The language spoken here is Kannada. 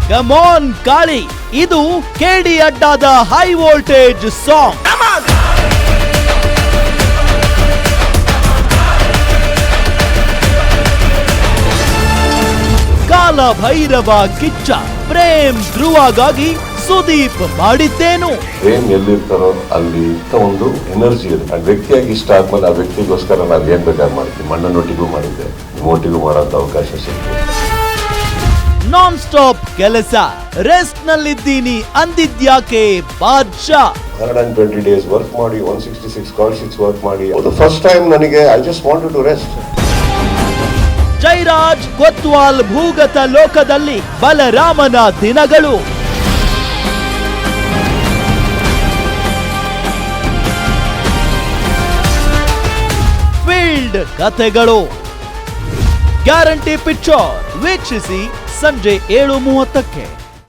ಕಮಾನ್ ಕಾಳಿ, ಇದು ಕೆಡಿ ಅಡ್ಡಾದ ಹೈ ವೋಲ್ಟೇಜ್ ಸಾಂಗ್. ಕಾಲ ಭೈರವ ಕಿಚ್ಚ ಪ್ರೇಮ್ ಧ್ರುವಗಾಗಿ ಸುದೀಪ್ ಮಾಡಿದ್ದೇನು. ಪ್ರೇಮ್ ಎಲ್ಲಿರ್ತಾರೋ ಅಲ್ಲಿ ಒಂದು ಎನರ್ಜಿ ಇದೆ. ಆ ವ್ಯಕ್ತಿಯಾಗಿ ಇಷ್ಟ ಆದ್ಮೇಲೆ ಆ ವ್ಯಕ್ತಿಗೋಸ್ಕರ ನಾವ್ ಏನ್ ಬೇಕಾದ್ರೆ ಮಾಡ್ತೀವಿ. ಮಣ್ಣನೊಟ್ಟಿಗೂ ಮಾಡಿದ್ದೆ, ನಿಮ್ಮೊಟ್ಟಿಗೂ ಮಾಡೋಂತ ಅವಕಾಶ ಸಿಗ್ತದೆ. ನಾನ್ ಸ್ಟಾಪ್ ಕೆಲಸ, ರೆಸ್ಟ್ ನಲ್ಲಿದ್ದೀನಿ ಅಂದಿದ್ಯಾಕೆ ಬಾದ್ಶಾ. 120 days ವರ್ಕ್ ಮಾಡಿ 166 call sheets ವರ್ಕ್ ಮಾಡಿ ಫಸ್ಟ್ ಟೈಮ್ ನನಗೆ I just wanted to rest. Jairaj Kotwal ಭೂಗತ ಲೋಕದಲ್ಲಿ ಬಲರಾಮನ ದಿನಗಳು. ಫೀಲ್ಡ್ ಕಥೆಗಳು. ಗ್ಯಾರಂಟಿ ಪಿಕ್ಚರ್ ವೀಕ್ಷಿಸಿ ಸಂಜೆ 7:30ಕ್ಕೆ.